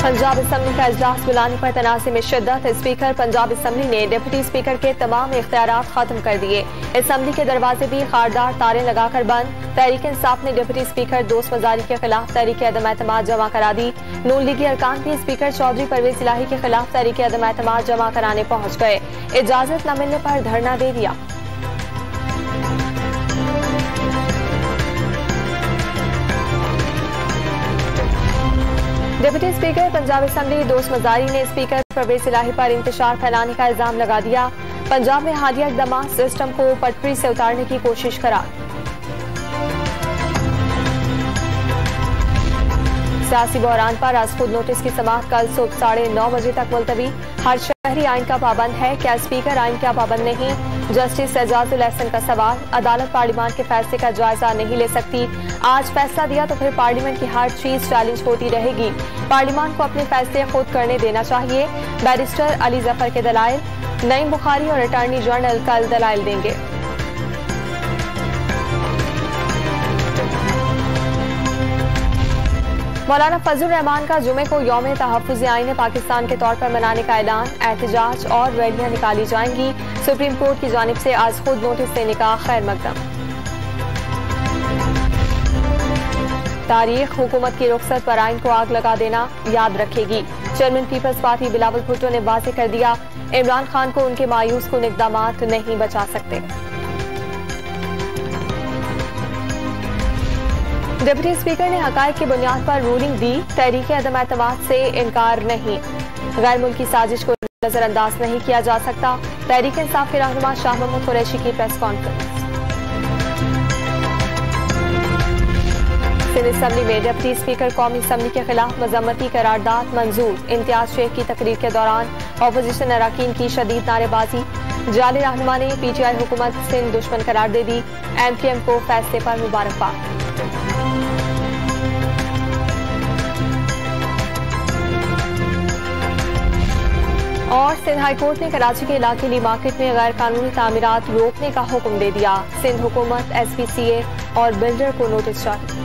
Punjab assembly का इजलास बुलाने पर तनाज़े में शिद्दत। स्पीकर पंजाब असम्बली ने डिप्टी स्पीकर के तमाम इख्तियारात खत्म कर दिए। असम्बली के दरवाजे भी खारदार तारे लगाकर बंद। तहरीक इंसाफ ने डिप्टी स्पीकर दोस्त मजारी के खिलाफ तहरीक अदम एतमाद जमा करा दी। नून लीगी अरकान भी स्पीकर चौधरी परवेज इलाही के खिलाफ तहरीक अदम एतमाद जमा कराने पहुंच गए। इजाजत न मिलने पर धरना दे दिया। डिप्टी स्पीकर पंजाब असम्बली दोस्त मजारी ने स्पीकर परवेज इलाही पर इंतशार फैलाने का इल्जाम लगा दिया। पंजाब में हालिया इक़दाम सिस्टम को पटरी से उतारने की कोशिश करार। सियासी बहरान पर आज खुद नोटिस की समाअत कल सुबह 9:30 बजे तक मुलतवी। हर शहरी आइन का पाबंद है, क्या स्पीकर आइन का पाबंद नहीं? जस्टिस एजाजुल एहसन का सवाल। अदालत पार्लियामेंट के फैसले का जायजा नहीं ले सकती। आज फैसला दिया तो फिर पार्लियामेंट की हर चीज चैलेंज होती रहेगी। पार्लियामेंट को अपने फैसले खुद करने देना चाहिए। बैरिस्टर अली जफर के दलाइल। नईम बुखारी और अटॉर्नी जनरल कल दलाइल देंगे। मौलाना फजल रहमान का जुमे को यौम तहफ़्फ़ुज़ आईन पाकिस्तान के तौर पर मनाने का ऐलान। एहतजाज और रैलियां निकाली जाएंगी। सुप्रीम कोर्ट की जानिब से आज खुद नोटिस देने का खैर मकदम। तारीख हुकूमत की रुखसत पर आइन को आग लगा देना याद रखेगी। Chairman Peoples Party Bilawal Bhutto ने वाज़ेह कर दिया, इमरान खान को उनके मायूस कुन इक़दामात नहीं बचा सकते। डिप्टी स्पीकर ने हकायक की बुनियाद पर रूलिंग दी। तहरीक अदम एतमाद से इनकार नहीं। गैर मुल्की साजिश को नजरअंदाज नहीं किया जा सकता। तहरीक इंसाफ के रहनुमा शाह महमूद कुरैशी की प्रेस कॉन्फ्रेंस। सिंध असम्बली में डिप्टी स्पीकर कौमी असम्बली के खिलाफ मजम्मती करारदाद मंजूर। इम्तियाज शेख की तकरीर के दौरान अपोजिशन अरकान की शदीद नारेबाजी। जाली रहनुमा ने PTI हुकूमत सिंध दुश्मन करार दे दी। MKM को फैसले पर मुबारकबाद। और सिंध हाईकोर्ट ने कराची के इलाके ली मार्केट में गैर कानूनी तामीरात रोकने का हुक्म दे दिया। सिंध हुकूमत SPCA और बिल्डर को नोटिस जारी।